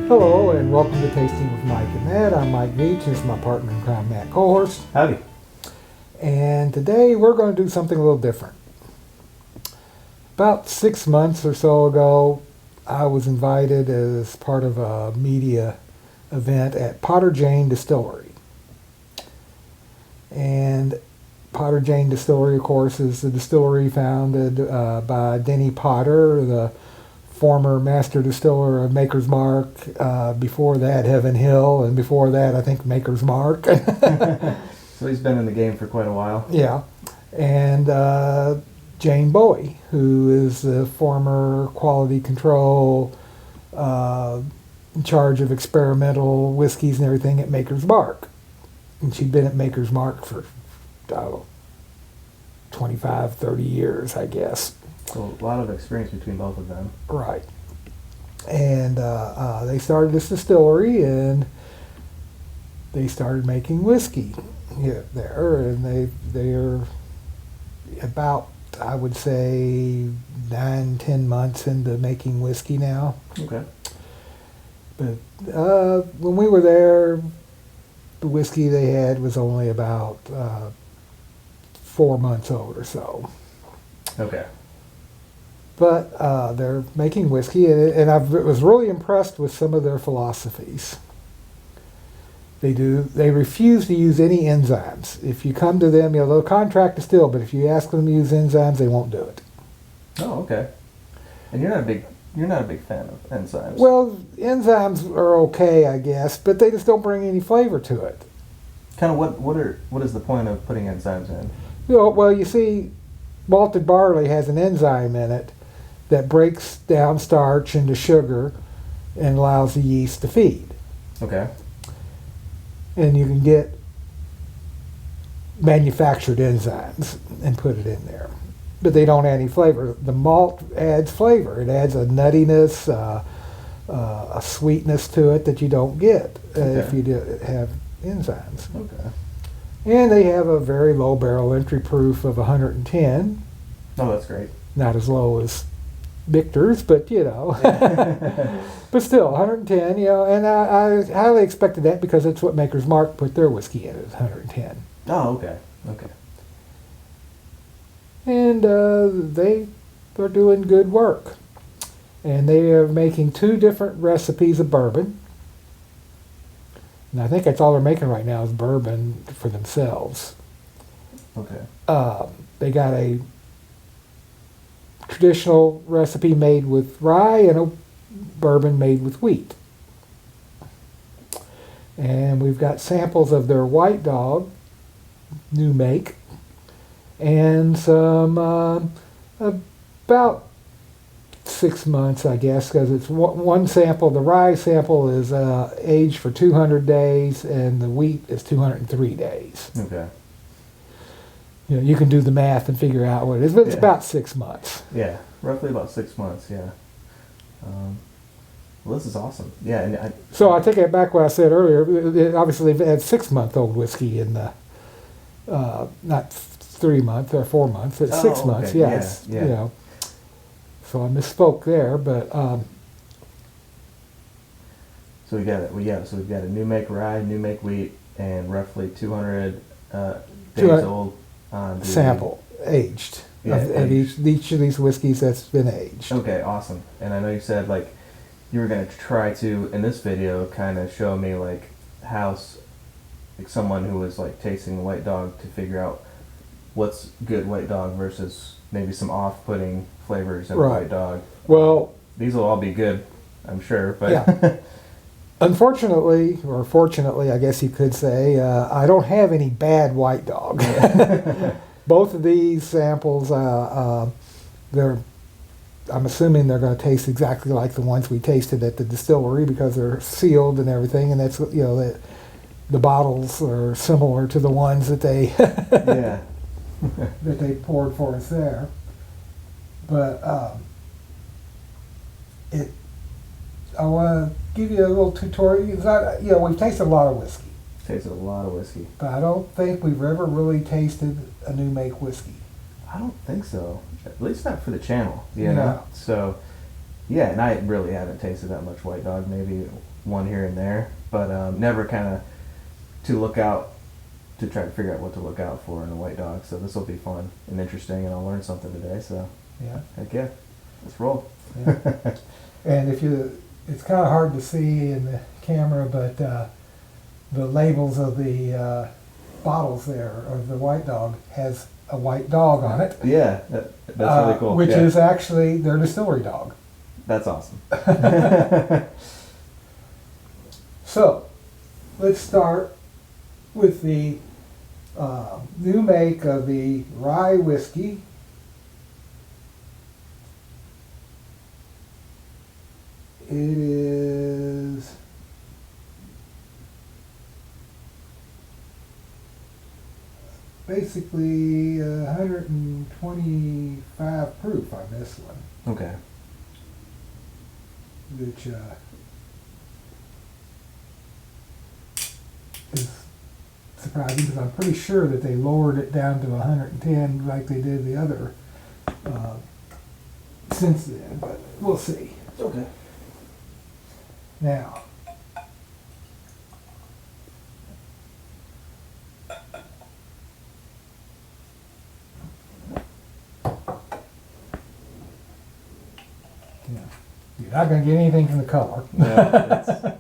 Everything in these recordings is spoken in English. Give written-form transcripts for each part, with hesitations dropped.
Hello and welcome to Tasting with Mike and Matt. I'm Mike Veach. This is my partner in crime, Matt Kohorst. Howdy. And today we're going to do something a little different. About 6 months or so ago, I was invited as part of a media event at Potter Jane Distillery. And Potter Jane Distillery, of course, is the distillery founded by Denny Potter, the former master distiller of Maker's Mark. Before that, Heaven Hill, and before that, I think Maker's Mark. So he's been in the game for quite a while. Yeah. And Jane Bowie, who is the former quality control in charge of experimental whiskeys and everything at Maker's Mark. And she'd been at Maker's Mark for, 25, 30 years, I guess. So a lot of experience between both of them. Right. And they started this distillery, and they started making whiskey there, and they're about, I would say, 9-10 months into making whiskey now. Okay. But when we were there, the whiskey they had was only about 4 months old or so. Okay. But they're making whiskey, and I was really impressed with some of their philosophies. They refuse to use any enzymes. If you come to them, they'll contract distill, but if you ask them to use enzymes, they won't do it. Oh, okay. And you're not a big fan of enzymes. Well, enzymes are okay, I guess, but they just don't bring any flavor to it. Kind of what is the point of putting enzymes in? Well, you see, malted barley has an enzyme in it that breaks down starch into sugar and allows the yeast to feed. Okay. And you can get manufactured enzymes and put it in there. But they don't add any flavor. The malt adds flavor. It adds a nuttiness, a sweetness to it that you don't get if you have enzymes. Okay. And they have a very low barrel entry proof of 110. Oh, that's great. Not as low as Victor's, but but still 110, and I highly expected that because that's what Maker's Mark put their whiskey in, is 110. Oh, okay. Okay. And they are doing good work. And they are making 2 different recipes of bourbon. And I think that's all they're making right now is bourbon for themselves. Okay. They got a traditional recipe made with rye and a bourbon made with wheat. And we've got samples of their White Dog, new make, and some about 6 months, I guess, because it's one sample. The rye sample is aged for 200 days, and the wheat is 203 days. Okay. You can do the math and figure out what it is, but it's about 6 months. Yeah, roughly about 6 months. Yeah. Well, this is awesome. Yeah, and So I take it back what I said earlier. Obviously, they've had 6-month-old whiskey in the not 3 months or 4 months. It's 6 months. Okay. Yes. Yeah. So I misspoke there, but so we got it. So we've got a new make rye, new make wheat, and roughly 200 days old on the sample aged of each of these whiskeys that's been aged. Okay, awesome. And I know you said like you were going to try to in this video kind of show me like how like someone who was like tasting the White Dog to figure out what's good White Dog versus maybe some off-putting flavors in White Dog. Well, these will all be good, I'm sure. But yeah. Unfortunately, or fortunately, I guess you could say, I don't have any bad White Dog. Both of these samples, I'm assuming they're going to taste exactly like the ones we tasted at the distillery because they're sealed and everything, and that's the bottles are similar to the ones that they that they poured for us there. But I want to give you a little tutorial. We've tasted a lot of whiskey. Tasted a lot of whiskey. But I don't think we've ever really tasted a new make whiskey. I don't think so. At least not for the channel, you No. know? So Yeah, and I really haven't tasted that much White Dog. Maybe one here and there, but never kind of to try to figure out what to look out for in a White Dog. So this will be fun and interesting, and I'll learn something today. So Yeah. heck yeah, let's roll. Yeah. And it's kind of hard to see in the camera, but the labels of the bottles there of the White Dog has a white dog on it. Yeah, that's really cool. Which yeah. is actually their distillery dog. That's awesome. So, let's start with the new make of the rye whiskey. It is basically 125 proof on this one, Okay. which is surprising because I'm pretty sure that they lowered it down to 110 like they did the other since then, but we'll see. Okay. Now, yeah, you're not going to get anything from the color. Yeah,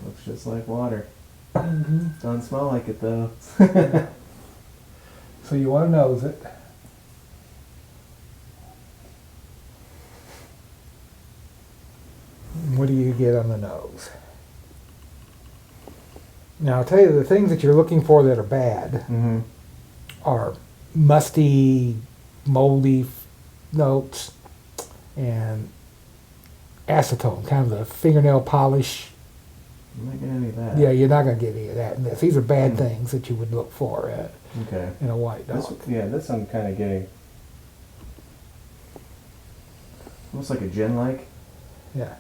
looks just like water. Mhm. Doesn't smell like it though. So you want to nose it. What do you get on the nose? Now I'll tell you the things that you're looking for that are bad Mm-hmm. are musty, moldy notes and acetone, kind of the fingernail polish. I'm not getting any of that. Yeah, you're not going to get any of that in this. These are bad Mm. things that you would look for Okay. in a white This, dog. this I'm kind of getting. Almost like a gin-like. Yeah.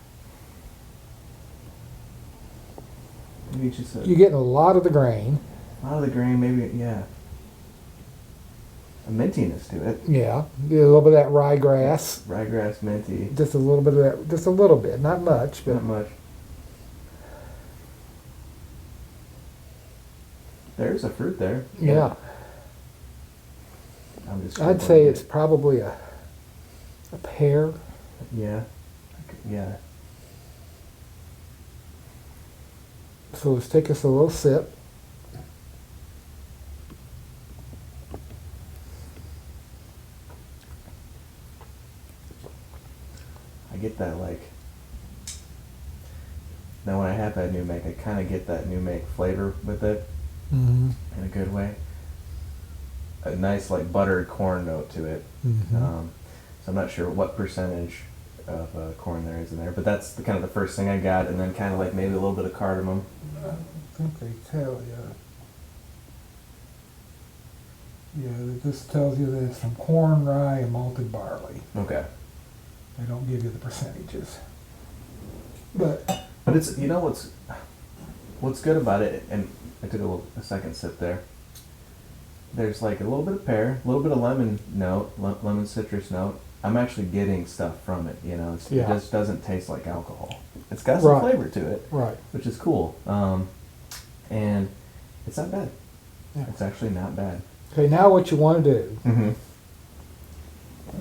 Maybe just a You're getting a lot of the grain. lot of the grain, maybe, yeah. A mintiness to it. Yeah. Get a little bit of that ryegrass. Ryegrass minty. Just a little bit of that. Just a little bit. Not much, but Not much. There's a fruit there. yeah. I'm just I'd say it's probably a pear. Yeah. Yeah. So let's take us a little sip. I get that, like, now when I have that new make, I kind of get that new make flavor with it Mm-hmm. in a good way. A nice, like, buttered corn note to it. Mm-hmm. So I'm not sure what percentage of corn there is in there, but that's the kind of the first thing I got, and then kind of like maybe a little bit of cardamom. I think they tell you. Yeah, this tells you that it's from corn, rye, and malted barley. Okay. They don't give you the percentages. But But it's, you know what's good about it, and I took a second sip there. There's like a little bit of pear, a little bit of lemon note, lemon citrus note. I'm actually getting stuff from it, you know. It Yeah. just doesn't taste like alcohol. It's got some Right. flavor to it, right. which is cool. And it's not bad. Yeah. It's actually not bad. Okay, now what you want to do, Mm-hmm.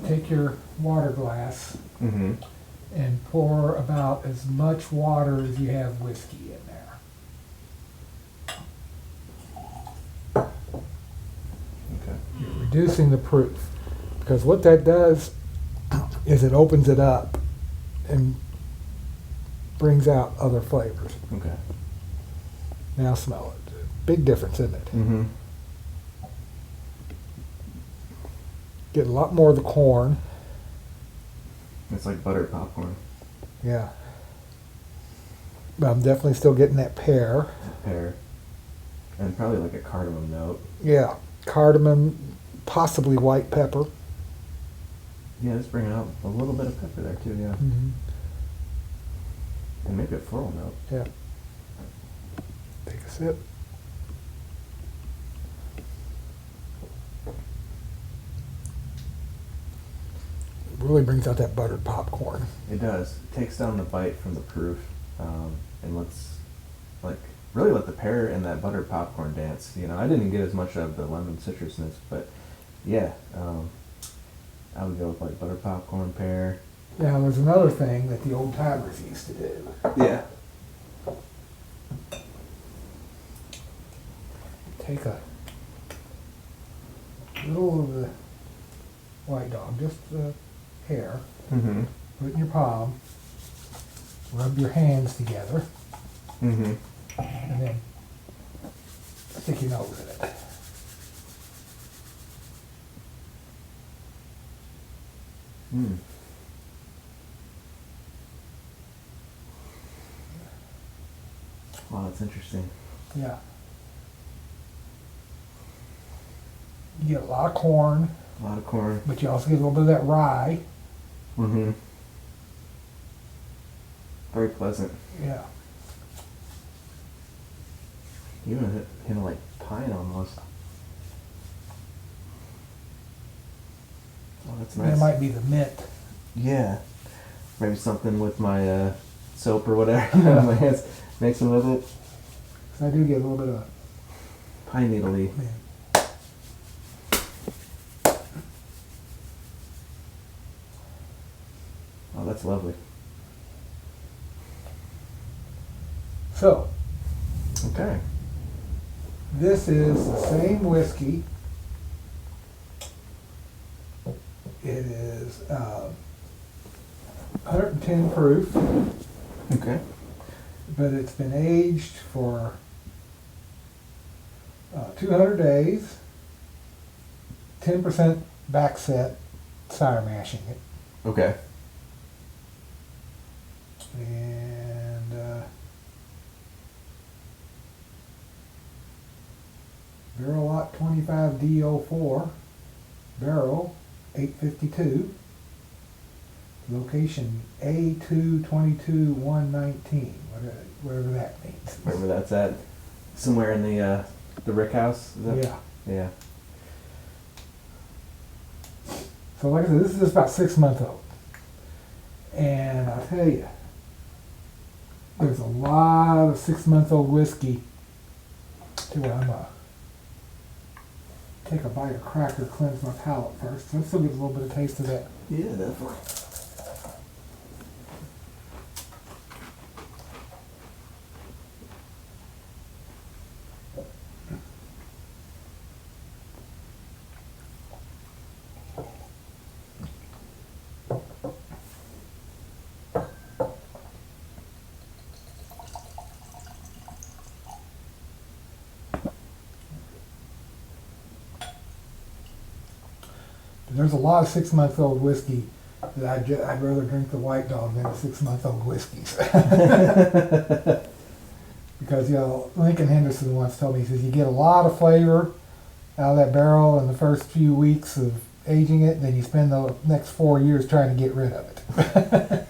take your water glass Mm-hmm. and pour about as much water as you have whiskey in there. Okay. You're reducing the proof. Because what that does is it opens it up and brings out other flavors. Okay. Now smell it. Big difference, isn't it? Mm-hmm. Get a lot more of the corn. It's like buttered popcorn. Yeah. But I'm definitely still getting that pear. Pear. And probably like a cardamom note. Yeah. Cardamom, possibly white pepper. Yeah, it's bringing out a little bit of pepper there too, yeah. Mm-hmm. And maybe a floral note. Yeah. Take a sip. really brings out that buttered popcorn. It does. It takes down the bite from the proof, and really let the pear and that buttered popcorn dance. You know, I didn't get as much of the lemon citrusness, but yeah, I would go with like buttered popcorn, pear. Yeah, there's another thing that the old timers used to do. Yeah. Take a little of the white dog, just the hair, Mm-hmm. put it in your palm, rub your hands together, Mm-hmm. and then stick your nose in it. Mm. Wow, that's interesting. Yeah. You get a lot of corn, A lot of corn. but you also get a little bit of that rye. Mm-hmm. Very pleasant. Yeah. Even hint of like pine almost. Oh, that's nice. That might be the mint. Yeah. Maybe something with my soap or whatever. My hands mixing with it. So I do get a little bit of Pine needle-y. mint. Oh, that's lovely. So, Okay. this is the same whiskey. It is 110 proof, Okay. but it's been aged for 200 days, 10% backset, cider mashing it, Okay. and barrel lot 25 DO4, barrel 852, location A222119, whatever that means. Wherever that's at. Somewhere in the Rick House. Is that? Yeah. Yeah. So like I said, this is just about 6 months old. And I'll tell you, there's a lot of 6 month old whiskey to where I'm gonna take a bite of cracker, cleanse my palate first. Let's still get a little bit of taste of that. Yeah, definitely. There's a lot of 6 month old whiskey that I'd rather drink the White Dog than the 6 month old whiskeys. Because, you know, Lincoln Henderson once told me, he says, you get a lot of flavor out of that barrel in the first few weeks of aging it, and then you spend the next 4 years trying to get rid of it.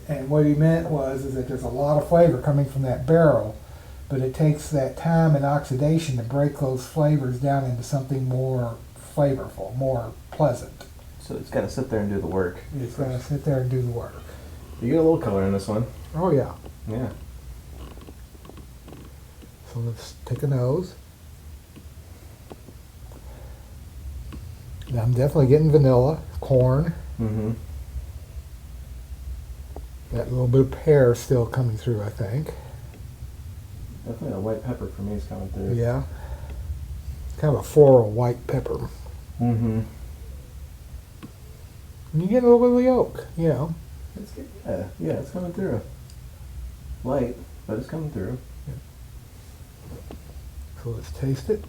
And what he meant is that there's a lot of flavor coming from that barrel, but it takes that time and oxidation to break those flavors down into something more flavorful, more pleasant. So it's got to sit there and do the work. It's got to sit there and do the work. You get a little color in this one. Oh yeah. Yeah. So let's take a nose. Now I'm definitely getting vanilla, corn. Mm-hmm. That little bit of pear still coming through, I think. Definitely a white pepper for me is coming through. Yeah. Kind of a floral white pepper. Mm-hmm. And you get a little bit of the oak, you know. It's good. Yeah, it's coming through. Light, but it's coming through. So let's taste it.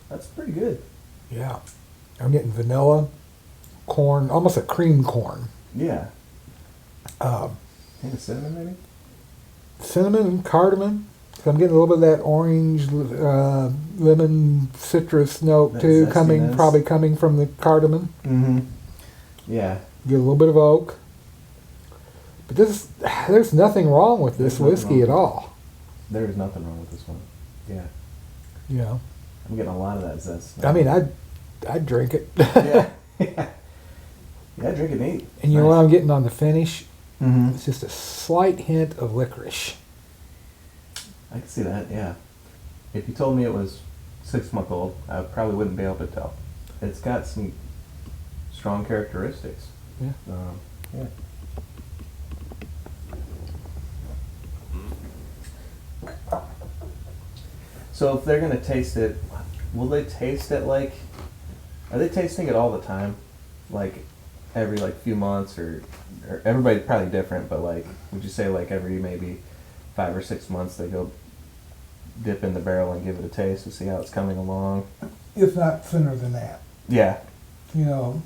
That's pretty good. Yeah. I'm getting vanilla, corn, almost a cream corn. Yeah. Um, Hint of cinnamon, maybe? cinnamon and cardamom. So I'm getting a little bit of that orange, lemon, citrus note That too, zestiness. probably coming from the cardamom. Mm-hmm. Yeah. Get a little bit of oak. But there's nothing wrong with this There's nothing whiskey wrong. at all. There is nothing wrong with this one. Yeah. You know. I'm getting a lot of that zest. I mean, I'd drink it. Yeah. Yeah, drink it neat. And you know what I'm getting on the finish? Mm-hmm. It's just a slight hint of licorice. I can see that, yeah. If you told me it was 6-month-old, I probably wouldn't be able to tell. It's got some strong characteristics. Yeah. Yeah. So if they're gonna taste it, will they taste it like? Are they tasting it all the time, like every few months, or everybody's probably different, but like, would you say like every maybe 5 or 6 months they go dip in the barrel and give it a taste to see how it's coming along? If not sooner than that. Yeah. You know,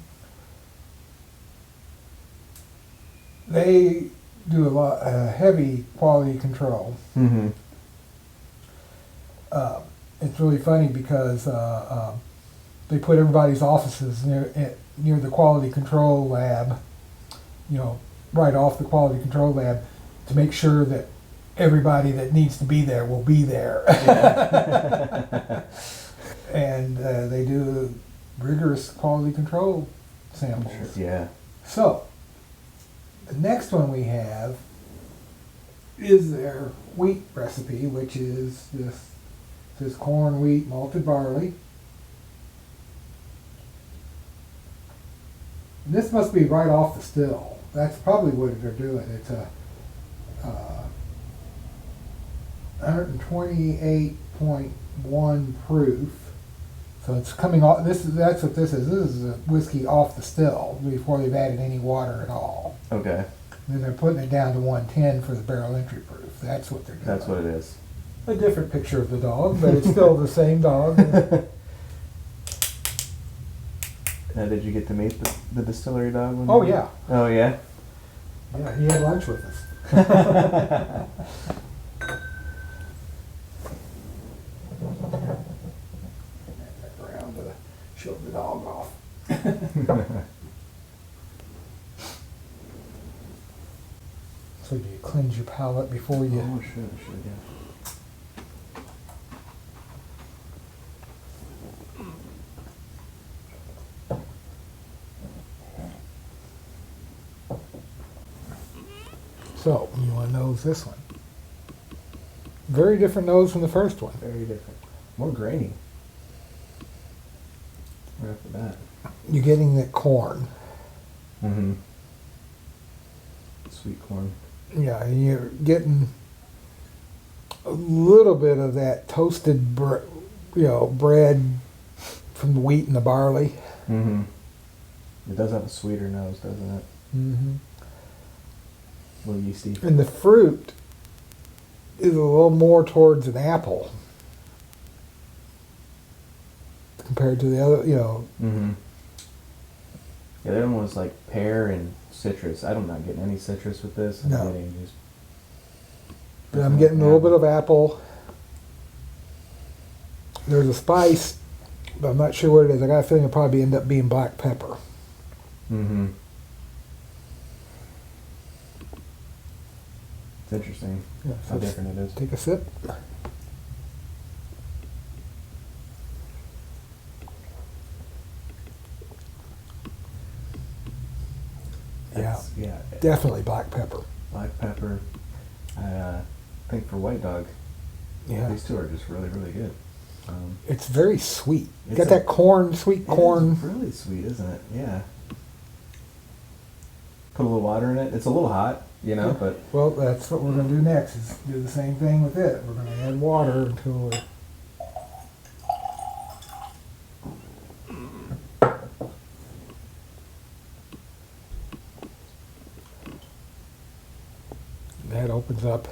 they do a lot heavy quality control. Mm-hmm. It's really funny because they put everybody's offices near the quality control lab, you know, right off the quality control lab, to make sure that everybody that needs to be there will be there. Yeah. And they do rigorous quality control samples. Sure. Yeah. So, the next one we have is their wheat recipe, which is this corn, wheat, malted barley. And this must be right off the still. That's probably what they're doing. It's a 128.1 proof. So it's coming off. That's what this is. This is a whiskey off the still before they've added any water at all. Okay. And then they're putting it down to 110 for the barrel entry proof. That's what they're doing. That's what it is. A different picture of the dog, but it's still the same dog. Now, did you get to meet the distillery dog? Oh yeah. Oh yeah. Yeah, he had lunch with us. Around to show the dog off. So do you cleanse your palate before you? Oh, sure, yeah. So you want to nose this one? Very different nose from the first one. Very different. More grainy. Right off the bat. You're getting that corn. Mm-hmm. Sweet corn. Yeah, and you're getting a little bit of that toasted, bread from the wheat and the barley. Mm-hmm. It does have a sweeter nose, doesn't it? Mm-hmm. A little yeasty. And the fruit is a little more towards an apple compared to the other, Mm-hmm. Yeah, the other one was like pear and citrus. I'm not getting any citrus with this. I'm No. getting just. But I'm getting a little bit of apple. There's a spice, but I'm not sure what it is. I got a feeling it'll probably end up being black pepper. Mm-hmm. It's interesting Yeah, how different it is. Take a sip. Yeah. Definitely black pepper. Black pepper. I think for White Dog, Yeah. these two are just really, really good. It's very sweet. It's Got that sweet corn. It's really sweet, isn't it? Yeah. Put a little water in it. It's a little hot, but Well, that's what we're going to do next, is do the same thing with it. We're going to add water until we're... That opens up,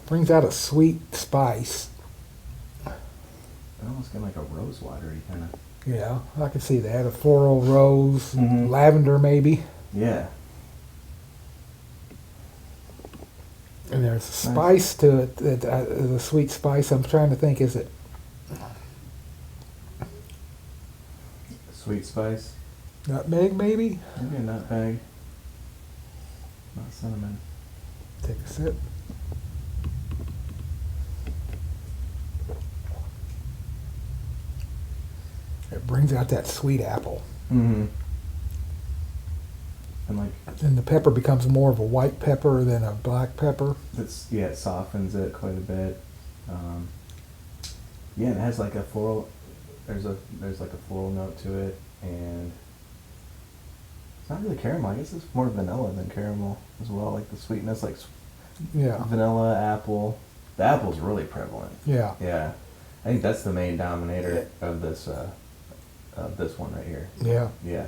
brings out a sweet spice. I almost get like a rose watery kind of. Yeah, I can see that. A floral rose, Mhm. lavender maybe. Yeah. And there's a spice to it, the sweet spice. I'm trying to think, is it? Sweet spice. Nutmeg maybe? Maybe a nutmeg. Not cinnamon. Take a sip. it brings out that sweet apple. Mm-hmm. And like, And the pepper becomes more of a white pepper than a black pepper. it softens it quite a bit. Yeah, and it has like a floral. There's like a floral note to it, and it's not really caramel. I guess it's more vanilla than caramel as well. Like the sweetness, like Yeah. vanilla, apple. The apple's really prevalent. Yeah. Yeah, I think that's the main dominator of this one right here. Yeah. Yeah,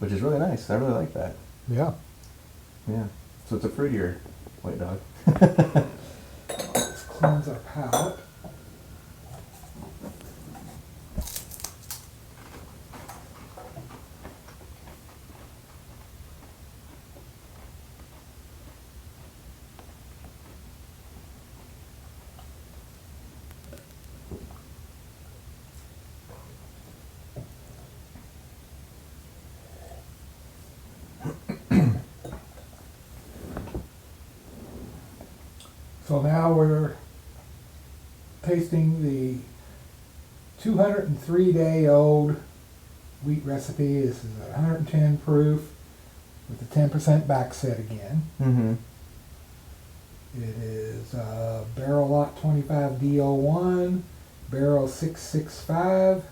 which is really nice. I really like that. Yeah. Yeah. So it's a fruitier white dog. Let's cleanse our palate. So now we're tasting the 203-day-old wheat recipe. This is 110 proof with the 10% back set again. Mm-hmm. It is barrel lot 25 DO1, barrel 665,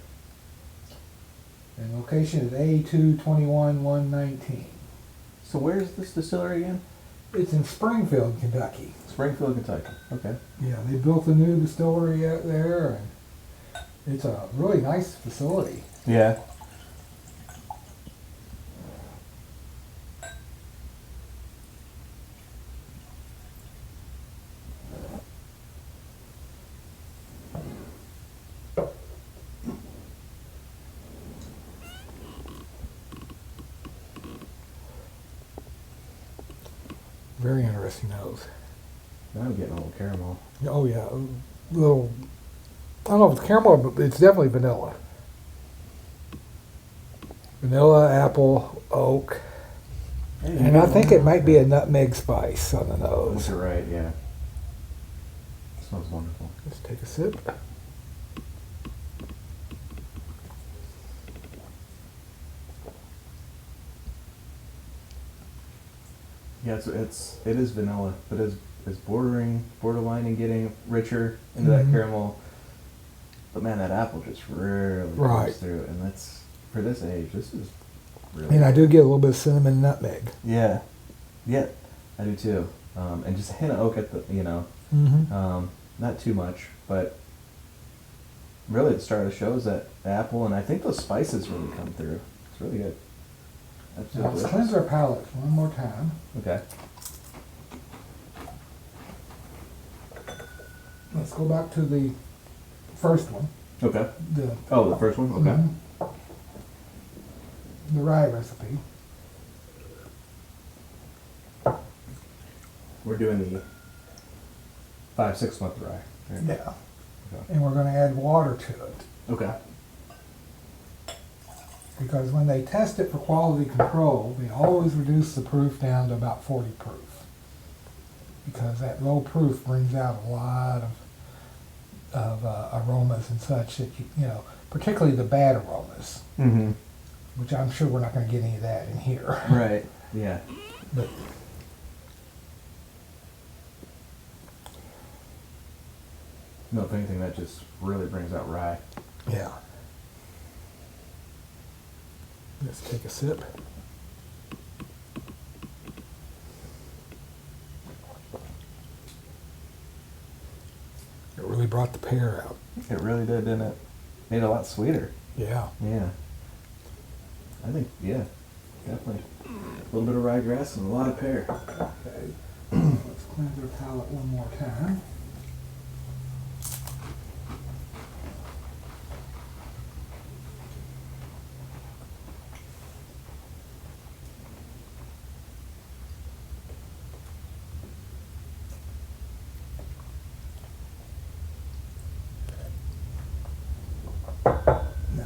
and location is A221-119. So where's this distillery again? It's in Springfield, Kentucky. Springfield, Kentucky. Okay. Yeah, they built a new distillery out there, and it's a really nice facility. Yeah. Very interesting nose. Now I'm getting a little caramel. Oh yeah, a little. I don't know if it's caramel, but it's definitely vanilla. Vanilla, apple, oak, and I think it might be a nutmeg spice on the nose. You're right, yeah. It smells wonderful. Let's take a sip. Yeah, it is vanilla, but it's borderline and getting richer into that caramel. But man, that apple just really comes through, and that's for this age. This is really. And I do get a little bit of cinnamon and nutmeg. Yeah, I do too. And just a hint of oak at the not too much, but really the start of the show is that apple, and I think those spices really come through. It's really good. Now Absolutely. let's cleanse our palates one more time. Okay. Let's go back to the first one. Okay. The The first one. Okay. The rye recipe. We're doing the 5-6 month rye. Right? Yeah. Okay. And we're going to add water to it. Okay. Because when they test it for quality control, they always reduce the proof down to about 40 proof. Because that low proof brings out a lot of aromas and such that you know, particularly the bad aromas, Mm-hmm. which I'm sure we're not going to get any of that in here. Right. Yeah. But No, if anything, that just really brings out rye. yeah. Let's take a sip. It really brought the pear out. It really did, didn't it? Made it a lot sweeter. Yeah. Yeah. I think, yeah, definitely. A little bit of ryegrass and a lot of pear. Okay. Let's cleanse our palate one more time. Now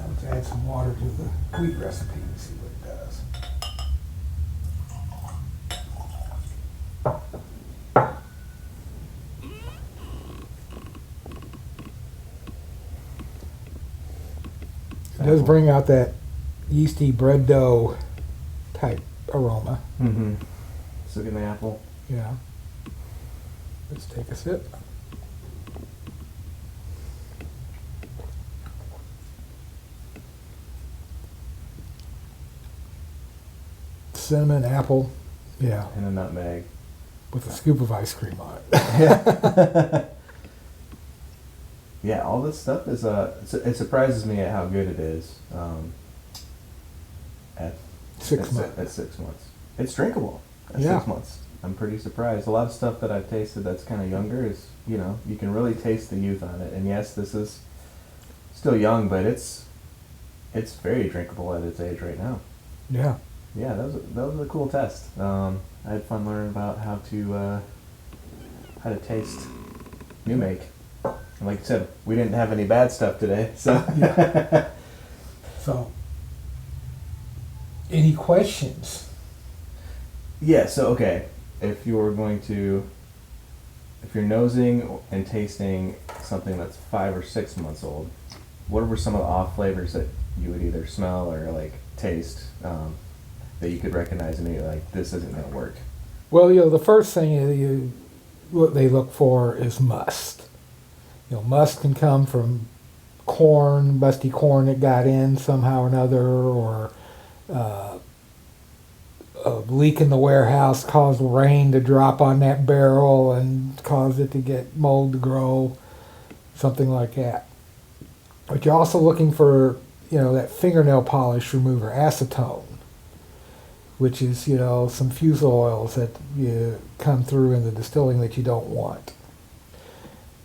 let's add some water to the wheat recipe and see what it does. It does bring out that yeasty bread dough type aroma. Mm-hmm. So get the apple. Yeah. Let's take a sip. Cinnamon, apple, yeah, And a nutmeg. with a scoop of ice cream on it. Yeah. Yeah, all this stuff is it surprises me at how good it is. At 6 months. At 6 months, it's drinkable. At Yeah. 6 months, I'm pretty surprised. A lot of stuff that I've tasted that's kind of younger is, you can really taste the youth on it. And yes, this is still young, but it's very drinkable at its age right now. Yeah. Yeah, that was a cool test. I had fun learning about how to taste new make. And like you said, we didn't have any bad stuff today, so. Yeah. So, any questions? Yeah. So okay, if you're nosing and tasting something that's 5 or 6 months old, what were some of the off flavors that you would either smell or like taste that you could recognize immediately? Like, this isn't going to work. Well, the first thing what they look for is must. Must can come from corn, musty corn that got in somehow or another, or a leak in the warehouse caused rain to drop on that barrel and caused it to get mold to grow, something like that. But you're also looking for, that fingernail polish remover, acetone, which is, some fusel oils that you come through in the distilling that you don't want.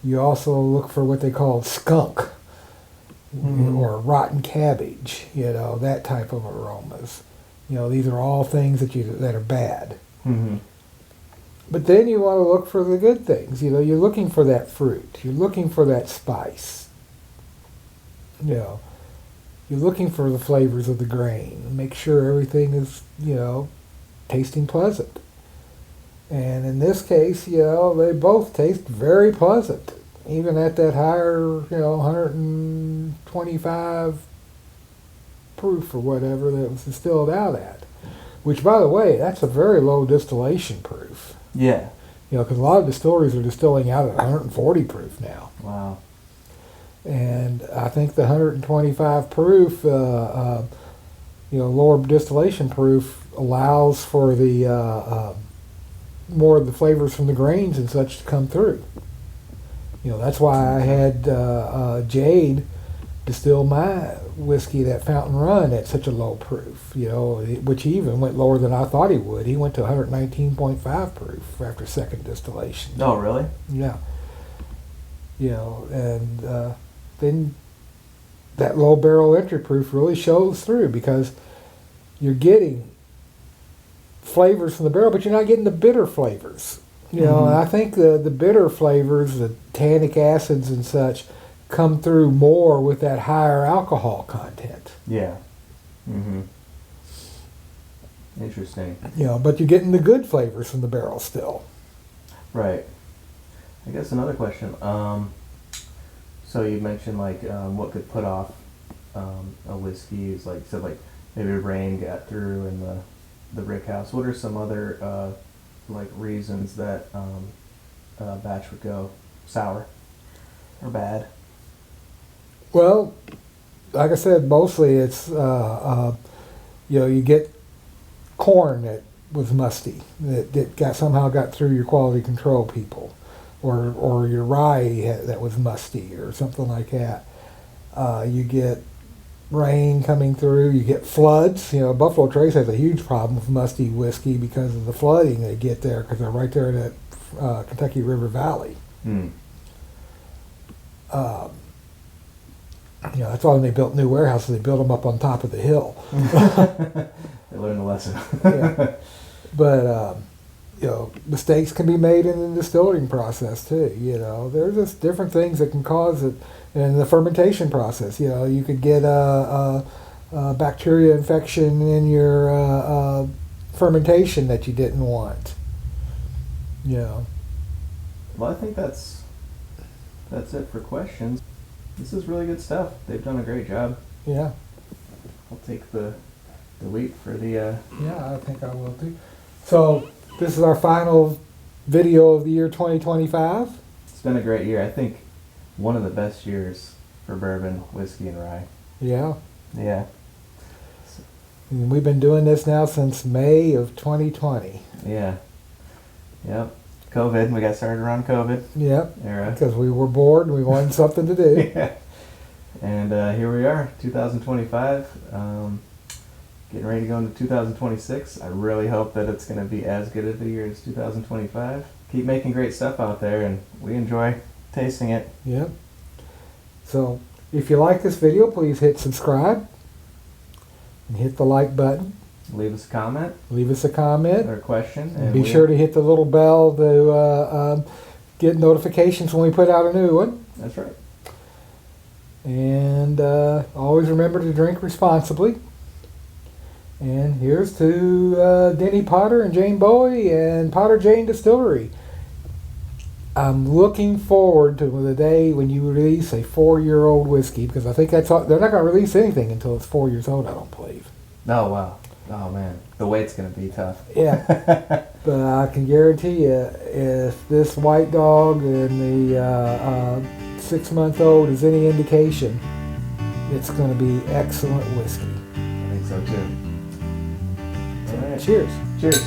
You also look for what they call skunk, or rotten cabbage, that type of aromas. These are all things that are bad. Mm-hmm. But then you want to look for the good things. You're looking for that fruit. You're looking for that spice. You're looking for the flavors of the grain. Make sure everything is, tasting pleasant. And in this case, they both taste very pleasant, even at that higher, 125 proof or whatever that it was distilled out at. Which, by the way, that's a very low distillation proof. Yeah. Because a lot of distilleries are distilling out at 140 proof now. Wow. And I think the 125 proof, lower distillation proof allows for the more of the flavors from the grains and such to come through. That's why I had Jade distill my whiskey, that Fountain Run, at such a low proof, which he even went lower than I thought he would. He went to 119.5 proof after second distillation. Oh, really? Yeah. And then that low barrel entry proof really shows through, because you're getting flavors from the barrel, but you're not getting the bitter flavors. And I think the bitter flavors, the tannic acids and such, come through more with that higher alcohol content. Yeah. Mm-hmm. Interesting. But you're getting the good flavors from the barrel still. Right. I guess another question. So you mentioned what could put off a whiskey is like maybe rain got through in the rick house. What are some other reasons that a batch would go sour or bad? Well, like I said, mostly it's you get corn that was musty that somehow got through your quality control people, or your rye that was musty or something like that. You get rain coming through. You get floods. Buffalo Trace has a huge problem with musty whiskey because of the flooding they get there, because they're right there in that Kentucky River Valley. Mm. That's why when they built new warehouses, they built them up on top of the hill. They learned a lesson. Yeah. But mistakes can be made in the distilling process too. There's just different things that can cause it in the fermentation process. You could get a bacteria infection in your fermentation that you didn't want. Well, I think that's it for questions. This is really good stuff. They've done a great job. Yeah. I'll take the wheat for the. Yeah, I think I will too. So this is our final video of the year 2025. It's been a great year. I think one of the best years for bourbon, whiskey, and rye. Yeah. Yeah. And we've been doing this now since May of 2020. Yeah. Yep. COVID. We got started around COVID Yep. era. Because we were bored and we wanted something to do. Yeah. And here we are, 2025. Getting ready to go into 2026. I really hope that it's going to be as good of a year as 2025. Keep making great stuff out there, and we enjoy tasting it. Yep. So if you like this video, please hit subscribe and hit the like button. Leave us a comment Leave us a comment. or a question. And be sure to hit the little bell to get notifications when we put out a new one. That's right. And always remember to drink responsibly. And here's to Denny Potter and Jane Bowie and Potter Jane Distillery. I'm looking forward to the day when you release a 4-year-old whiskey, because I think that's all, they're not going to release anything until it's 4 years old, I don't believe. Oh, wow. Oh, man. The wait's going to be tough. Yeah. But I can guarantee you, if this White Dog and the 6-month-old is any indication, it's going to be excellent whiskey. I think so, too. All right. Cheers. Cheers.